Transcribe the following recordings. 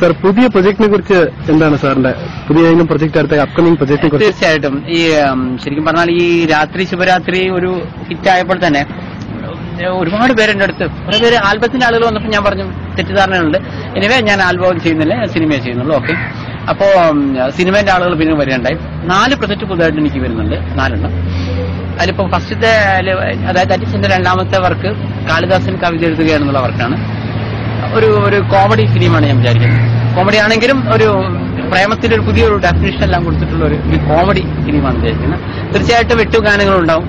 Sir, പുതിയ പ്രൊജക്ടിനെ കുറിച്ച് എന്താണ് സാറിന്റെ പുതിയ പ്രൊജക്ട് അടുത്ത അപ്കമിംഗ് പ്രൊജക്ടിനെ കുറിച്ച്? തീർച്ചയായിട്ടും ഈ ശരിക്കും പറഞ്ഞാൽ ഈ രാത്രി ശുഭരാത്രി ഒരു ഹിറ്റായപ്പോൾ തന്നെ ഒരുപാട് പേരെന്റെ അടുത്ത് കുറെ പേര് ആൽബത്തിന്റെ ആളുകൾ വന്നപ്പോൾ ഞാൻ പറഞ്ഞു തെറ്റിദ്ധാരണയുണ്ട്, എനിവേ ഞാൻ ആൽബം ചെയ്യുന്നില്ല, സിനിമയെ ചെയ്യുന്നുള്ളൂ. ഓക്കെ, അപ്പോ സിനിമേന്റെ ആളുകൾ പിന്നെ വരികയുണ്ടായി. 4 പ്രൊജക്ട് പുതുതായിട്ട് എനിക്ക് വരുന്നുണ്ട്, 4 അതിലിപ്പോ ഫസ്റ്റത്തെ അതായത് അറ്റിച്ചന്റെ രണ്ടാമത്തെ വർക്ക് കാളിദാസൻ കവിത എഴുതുകയാണെന്നുള്ള വർക്കാണ്. ഒരു കോമഡി ഫിലിമാണ് ഞാൻ വിചാരിക്കുന്നത്. കോമഡി ആണെങ്കിലും ഒരു പ്രേമത്തിന്റെ ഒരു പുതിയൊരു ഡെഫിനിഷൻ എല്ലാം കൊടുത്തിട്ടുള്ള ഒരു കോമഡി ഫിലിമാണ് വിചാരിക്കുന്നത്. തീർച്ചയായിട്ടും 8 ഗാനങ്ങളുണ്ടാവും.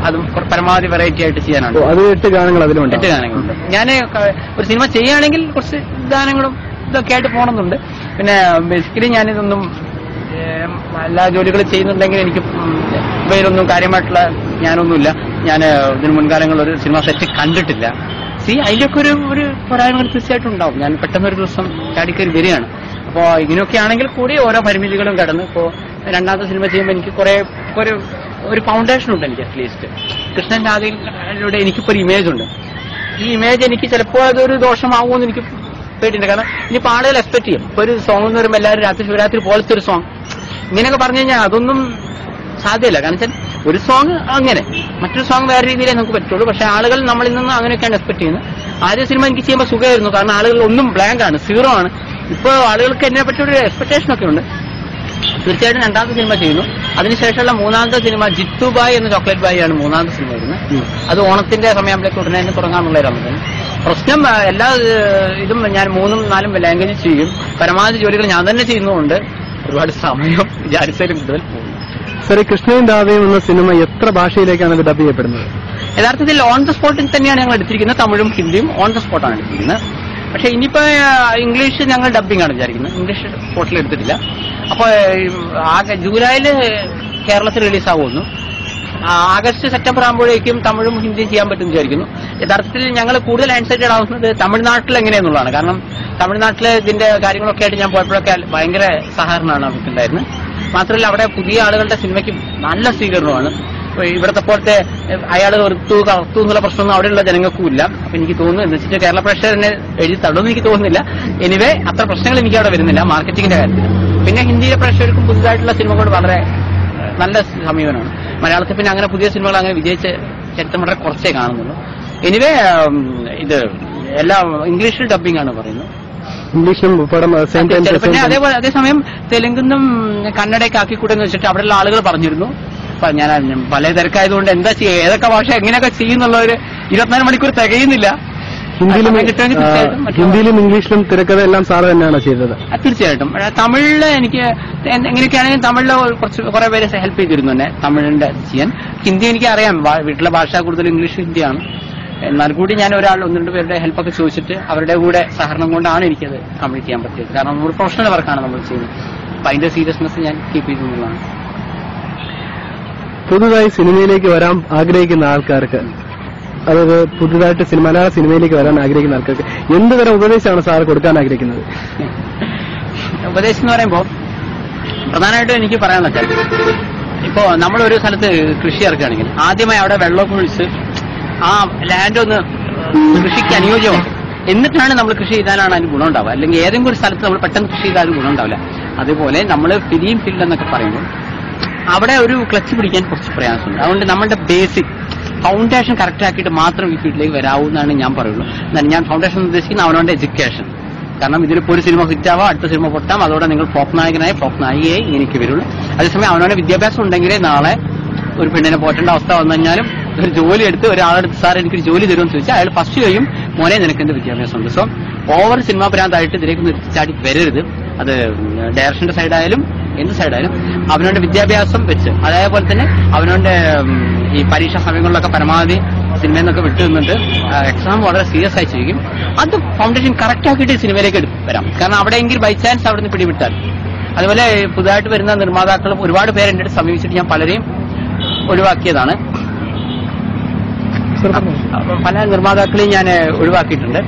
അതും പരമാവധി വെറൈറ്റി ആയിട്ട് ചെയ്യാനാണ്. അത് 8 ഗാനങ്ങൾ അതിലുണ്ട്. 8 ഗാനങ്ങളുണ്ട്. ഞാൻ ഒരു സിനിമ ചെയ്യുകയാണെങ്കിൽ കുറച്ച് ഗാനങ്ങളും ഇതൊക്കെ ആയിട്ട് പോകണമെന്നുണ്ട്. പിന്നെ ബേസിക്കലി ഞാനിതൊന്നും എല്ലാ ജോലികളും ചെയ്യുന്നുണ്ടെങ്കിൽ എനിക്ക് ഇവയിലൊന്നും കാര്യമായിട്ടുള്ള ഞാനൊന്നുമില്ല. ഞാൻ ഇതിന് മുൻകാലങ്ങളിൽ ഒരു സിനിമ സെറ്റ് കണ്ടിട്ടില്ല. അതിന്റെയൊക്കെ ഒരു പോരായ്മകൾ തീർച്ചയായിട്ടും ഉണ്ടാവും. ഞാൻ പെട്ടെന്നൊരു ദിവസം ചാടിക്കറി വരികയാണ്. അപ്പോൾ ഇങ്ങനെയൊക്കെ ആണെങ്കിൽ കൂടി ഓരോ പരിമിതികളും കടന്ന് ഇപ്പോൾ രണ്ടാമത്തെ സിനിമ ചെയ്യുമ്പോൾ എനിക്ക് കുറെ ഒരു ഫൗണ്ടേഷൻ ഉണ്ട്. എനിക്ക് അറ്റ്ലീസ്റ്റ് കൃഷ്ണൻ രാധയിലൂടെ എനിക്കിപ്പോൾ ഒരു ഇമേജ് ഉണ്ട്. ഈ ഇമേജ് എനിക്ക് ചിലപ്പോൾ അതൊരു ദോഷമാകുമെന്ന് എനിക്ക് പേടിയുണ്ട്. കാരണം ഇനിയിപ്പോൾ ആളുകൾ എക്സ്പെക്ട് ചെയ്യും. ഇപ്പോൾ ഒരു സോങ് എന്ന് പറയുമ്പോൾ എല്ലാവരും രാത്രി ശിവരാത്രി പോലത്തെ ഒരു സോങ് ഇങ്ങനെയൊക്കെ പറഞ്ഞു കഴിഞ്ഞാൽ അതൊന്നും സാധ്യമല്ല. കാരണം വെച്ചാൽ ഒരു സോങ് അങ്ങനെ, മറ്റൊരു സോങ് വേറെ രീതിയിലേ നമുക്ക് പറ്റുള്ളൂ. പക്ഷെ ആളുകൾ നമ്മളിൽ നിന്ന് അങ്ങനെയൊക്കെയാണ് എക്സ്പെക്ട് ചെയ്യുന്നത്. ആദ്യ സിനിമ എനിക്ക് ചെയ്യുമ്പോൾ സുഖമായിരുന്നു, കാരണം ആളുകൾ ഒന്നും ബ്ലാങ്ക് ആണ്, 0 ആണ്. ഇപ്പോൾ ആളുകൾക്ക് എന്നെ പറ്റിയൊരു എക്സ്പെക്ടേഷൻ ഒക്കെ ഉണ്ട്. തീർച്ചയായിട്ടും രണ്ടാമത്തെ സിനിമ ചെയ്യുന്നു. അതിനുശേഷമുള്ള 3ാമത്തെ സിനിമ ജിത്തു ബായ് എന്ന ചോക്ലേറ്റ് ബായ് ആണ് 3ാമത്തെ സിനിമ വരുന്നത്. അത് ഓണത്തിന്റെ സമയമാകുമ്പോഴേക്ക് ഉടനെ തന്നെ തുടങ്ങാനുള്ളവരാണ്. പ്രശ്നം എല്ലാ ഇതും ഞാൻ 3ഉം 4ഉം ലാംഗ്വേജ് ചെയ്യും. പരമാവധി ജോലികൾ ഞാൻ തന്നെ ചെയ്യുന്നതുകൊണ്ട് ഒരുപാട് സമയം വിചാരിച്ചതിലും കൂടുതൽ പോകും. സർ, കൃഷ്ണയും രാധയും എന്ന സിനിമ എത്ര ഭാഷയിലേക്കാണ് ഇത് ഡബ് ചെയ്യപ്പെടുന്നത്? യഥാർത്ഥത്തിൽ ഓൺ ദ സ്പോട്ടിൽ തന്നെയാണ് ഞങ്ങൾ എടുത്തിരിക്കുന്നത്. തമിഴും ഹിന്ദിയും ഓൺ ദ സ്പോട്ടാണ് എടുത്തിരിക്കുന്നത്. പക്ഷെ ഇനിയിപ്പോ ഇംഗ്ലീഷ് ഞങ്ങൾ ഡബ്ബിംഗ് ആണ് വിചാരിക്കുന്നത്. ഇംഗ്ലീഷ് സ്പോട്ടിൽ എടുത്തിട്ടില്ല. അപ്പോൾ ജൂലൈയിൽ കേരളത്തിൽ റിലീസാവുന്നു. ആഗസ്റ്റ് സെപ്റ്റംബർ ആകുമ്പോഴേക്കും തമിഴും ഹിന്ദിയും ചെയ്യാൻ പറ്റും വിചാരിക്കുന്നു. യഥാർത്ഥത്തിൽ ഞങ്ങൾ കൂടുതൽ ആൻസൈറ്റഡ് ആവുന്നത് തമിഴ്നാട്ടിൽ എങ്ങനെയെന്നുള്ളതാണ്. കാരണം തമിഴ്നാട്ടിലെ ഇതിന്റെ കാര്യങ്ങളൊക്കെ ആയിട്ട് ഞാൻ പോയപ്പോഴൊക്കെ ഭയങ്കര സഹകരണമാണ് അവർക്കുണ്ടായിരുന്നത്. മാത്രമല്ല അവിടെ പുതിയ ആളുകളുടെ സിനിമയ്ക്ക് നല്ല സ്വീകരണമാണ്. ഇവിടത്തെ പോലത്തെ അയാൾ കറുത്തു എന്നുള്ള പ്രശ്നമൊന്നും അവിടെയുള്ള ജനങ്ങൾക്കും ഇല്ല. അപ്പൊ എനിക്ക് തോന്നുന്നു എന്ന് വെച്ചിട്ട് കേരള പ്രേക്ഷകരെ എഴുതി തള്ളുമെന്ന് എനിക്ക് തോന്നുന്നില്ല. എനിവേ അത്ര പ്രശ്നങ്ങൾ എനിക്ക് അവിടെ വരുന്നില്ല മാർക്കറ്റിംഗിന്റെ കാര്യത്തിൽ. പിന്നെ ഹിന്ദിയിലെ പ്രേക്ഷകർക്കും പുതുതായിട്ടുള്ള സിനിമകൾ വളരെ നല്ല സമീപനമാണ്. മലയാളത്തിൽ പിന്നെ അങ്ങനെ പുതിയ സിനിമകൾ അങ്ങനെ വിജയിച്ച ചരിത്രം വളരെ കുറച്ചേ കാണുന്നുള്ളൂ. എനിവേ ഇത് എല്ലാം ഇംഗ്ലീഷിൽ ഡബ്ബിംഗ് ആണ് പറയുന്നത്. ഇംഗ്ലീഷും പിന്നെ അതേസമയം തെലുങ്കുന്നും കന്നഡയൊക്കെ ആക്കിക്കൂടെന്ന് വെച്ചിട്ട് അവിടെയുള്ള ആളുകൾ പറഞ്ഞിരുന്നു. അപ്പൊ ഞാൻ പല തിരക്കായതുകൊണ്ട് എന്താ ചെയ്യുക, ഏതൊക്കെ ഭാഷ എങ്ങനെയൊക്കെ ചെയ്യുന്നുള്ള ഒരു 24 മണിക്കൂർ തികയുന്നില്ല. ഹിന്ദിയിലും ഇംഗ്ലീഷിലും തിരക്കഥ എല്ലാം സാറ് തന്നെയാണ് ചെയ്തത്? തീർച്ചയായിട്ടും. തമിഴില് എനിക്ക് എങ്ങനെയൊക്കെയാണെങ്കിൽ തമിഴില് കുറെ പേര് ഹെൽപ്പ് ചെയ്തിരുന്നു എന്നെ തമിഴിന്റെ ചെയ്യാൻ. ഹിന്ദി എനിക്ക് അറിയാം, വീട്ടിലെ ഭാഷ കൂടുതൽ ഇംഗ്ലീഷ് ഹിന്ദിയാണ്. എന്നാൽ കൂടി ഞാൻ 1-2 പേരുടെ ഹെൽപ്പൊക്കെ ചോദിച്ചിട്ട് അവരുടെ കൂടെ സഹകരണം കൊണ്ടാണ് എനിക്കത് കംപ്ലീറ്റ് ചെയ്യാൻ പറ്റിയത്. കാരണം ഒരു പ്രൊഫഷണൽ വർക്കാണ് നമ്മൾ ചെയ്യുന്നത്. അപ്പൊ അതിന്റെ സീരിയസ്നെസ് ഞാൻ കീപ്പ് ചെയ്യുന്നതാണ്. പുതുതായി സിനിമയിലേക്ക് വരാൻ ആഗ്രഹിക്കുന്ന ആൾക്കാർക്ക്, അതായത് പുതുതായിട്ട് മലയാള സിനിമയിലേക്ക് വരാൻ ആഗ്രഹിക്കുന്ന ആൾക്കാർക്ക് എന്തുതരം ഉപദേശമാണ് സാർ കൊടുക്കാൻ ആഗ്രഹിക്കുന്നത്? ഉപദേശം എന്ന് പറയുമ്പോൾ പ്രധാനമായിട്ടും എനിക്ക് പറയാന്ന് വെച്ചാൽ, ഇപ്പോ നമ്മളൊരു സ്ഥലത്ത് കൃഷി ഇറക്കുകയാണെങ്കിൽ ആദ്യമായി അവിടെ വെള്ളമൊക്കെ ഒഴിച്ച് ആ ലാൻഡ് ഒന്ന് കൃഷിക്ക് അനുയോജ്യമാണ്. എന്നിട്ടാണ് നമ്മൾ കൃഷി ചെയ്താലാണ് അതിന് ഗുണം ഉണ്ടാവുക. അല്ലെങ്കിൽ ഏതെങ്കിലും ഒരു സ്ഥലത്ത് നമ്മൾ പെട്ടെന്ന് കൃഷി ചെയ്താൽ ഗുണം ഉണ്ടാവില്ല. അതുപോലെ നമ്മൾ ഫിലിം ഫീൽഡ് എന്നൊക്കെ പറയുമ്പോൾ അവിടെ ഒരു ക്ലച്ച് പിടിക്കാൻ കുറച്ച് പ്രയാസമുണ്ട്. അതുകൊണ്ട് നമ്മളുടെ ബേസിക് ഫൗണ്ടേഷൻ കറക്റ്റ് ആക്കിയിട്ട് മാത്രം ഈ ഫീൽഡിലേക്ക് വരാവൂ എന്നാണ് ഞാൻ പറയുള്ളൂ. എന്നാൽ ഞാൻ ഫൗണ്ടേഷൻ ഉദ്ദേശിക്കുന്ന അവനവന്റെ എഡ്യൂക്കേഷൻ. കാരണം ഇതിലിപ്പോൾ ഒരു സിനിമ ഹിറ്റാവാം, അടുത്ത സിനിമ പൊട്ടാം, അതോടെ നിങ്ങൾ ഫ്ലോപ്പ് നായകനായി ഫ്ലോപ്പ് നായികയായി എനിക്ക് വരുള്ളൂ. അതേസമയം അവനവന്റെ വിദ്യാഭ്യാസം ഉണ്ടെങ്കിലേ നാളെ ഒരു പെണ്ണിനെ പോറ്റേണ്ട അവസ്ഥ വന്നു കഴിഞ്ഞാലും ഒരു ജോലി എടുത്ത് ഒരാളെടുത്ത് സാർ എനിക്കൊരു ജോലി തരുമെന്ന് ചോദിച്ചാൽ അയാൾ ഫസ്റ്റ് ചെയ്യും, മോനെ നിനക്ക് എന്ത് വിദ്യാഭ്യാസമുണ്ട്. സോ ഓവർ സിനിമാ ഭ്രാന്തായിട്ട് ഇതിലേക്ക് ചാടി വരരുത്. അത് ഡയറക്ഷന്റെ സൈഡായാലും എന്ത് സൈഡായാലും അവനവന്റെ വിദ്യാഭ്യാസം വെച്ച്, അതേപോലെ തന്നെ അവനവന്റെ ഈ പരീക്ഷാ സമയങ്ങളിലൊക്കെ പരമാവധി സിനിമയിൽ നിന്നൊക്കെ വിട്ടു നിന്നിട്ട് എക്സാം വളരെ സീരിയസ് ആയി ചെയ്യും. അത് ഫൗണ്ടേഷൻ കറക്റ്റ് ആക്കിയിട്ട് സിനിമയിലേക്ക് വരാം. കാരണം അവിടെയെങ്കിൽ ബൈ ചാൻസ് അവിടെ നിന്ന് പിടിവിട്ടാൽ. അതുപോലെ പുതുതായിട്ട് വരുന്ന നിർമ്മാതാക്കളും ഒരുപാട് പേര് എൻ്റെ അടുത്ത് സമീപിച്ചിട്ട് ഞാൻ പലരെയും ഒഴിവാക്കിയതാണ്. പല നിർമ്മാതാക്കളെയും ഞാൻ ഒഴിവാക്കിയിട്ടുണ്ട്.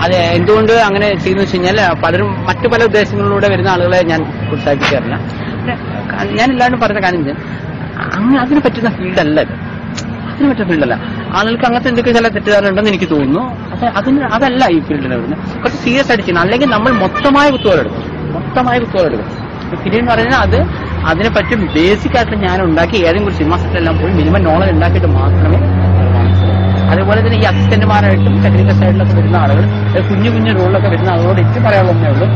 അത് എന്തുകൊണ്ട് അങ്ങനെ ചെയ്യുന്ന വെച്ച് കഴിഞ്ഞാൽ പലരും മറ്റു പല ഉദ്ദേശങ്ങളിലൂടെ വരുന്ന ആളുകളെ ഞാൻ പ്രോത്സാഹിപ്പിക്കാറില്ല. ഞാൻ എല്ലാവരും പറയുന്ന കാര്യം അങ്ങനെ അതിന് പറ്റുന്ന ഫീൽഡല്ല ഇത്. അതിന് പറ്റുന്ന ഫീൽഡല്ല. ആളുകൾക്ക് അങ്ങനത്തെ എന്തൊക്കെ ചില തെറ്റിദ്ധാരണ ഉണ്ടെന്ന് എനിക്ക് തോന്നുന്നു. അതല്ല ഈ ഫീൽഡിൽ വരുന്നത്. കുറച്ച് സീരിയസ് ആയിട്ട് ചെയ്യണം. അല്ലെങ്കിൽ നമ്മൾ മൊത്തമായ കുത്തുകളെടുക്കും. ഫിലിം എന്ന് പറഞ്ഞാൽ അതിനെപ്പറ്റി ബേസിക് ആയിട്ട് ഞാൻ ഉണ്ടാക്കി ഏതെങ്കിലും ഒരു സിനിമ സെറ്റിലെല്ലാം പോയി മിനിമം നോളജ് ഉണ്ടാക്കിയിട്ട് മാത്രമേ അതുപോലെ തന്നെ ഈ അസിസ്റ്റന്റുമാരായിട്ടും ടെക്നിക്കൽ സൈഡിലൊക്കെ വരുന്ന ആളുകൾ കുഞ്ഞു കുഞ്ഞു റോളിലൊക്കെ വരുന്ന ആളുകളോട് എനിക്ക് പറയാനുള്ളതേ ഉള്ളൂ,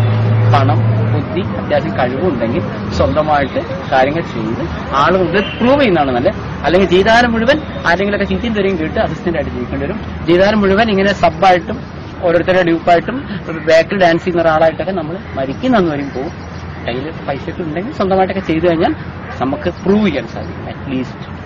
പണം, ബുദ്ധി, അത്യാവശ്യം കഴിവുണ്ടെങ്കിൽ സ്വന്തമായിട്ട് കാര്യങ്ങൾ ചെയ്ത് ആളുകൾക്ക് പ്രൂവ് ചെയ്യുന്നതാണ് നല്ലത്. അല്ലെങ്കിൽ ജീവിതകാലം മുഴുവൻ ആരെങ്കിലുമൊക്കെ ചീത്തയും തെറിയും കേട്ട് അസിസ്റ്റന്റ് ആയിട്ട് ജീവിക്കേണ്ടി വരും. ജീവിതകാലം മുഴുവൻ ഇങ്ങനെ സബ്ബായിട്ടും ഓരോരുത്തരുടെ ഡ്യൂപ്പായിട്ടും ബാക്കിൽ ഡാൻസ് ചെയ്യുന്ന ഒരാളായിട്ടൊക്കെ നമ്മൾ മരിക്കുന്നന്ന് വരും പോകും. കയ്യിൽ പൈസ ഒക്കെ ഉണ്ടെങ്കിൽ സ്വന്തമായിട്ടൊക്കെ ചെയ്തു കഴിഞ്ഞാൽ നമുക്ക് പ്രൂവ് ചെയ്യാൻ സാധിക്കും അറ്റ്ലീസ്റ്റ്.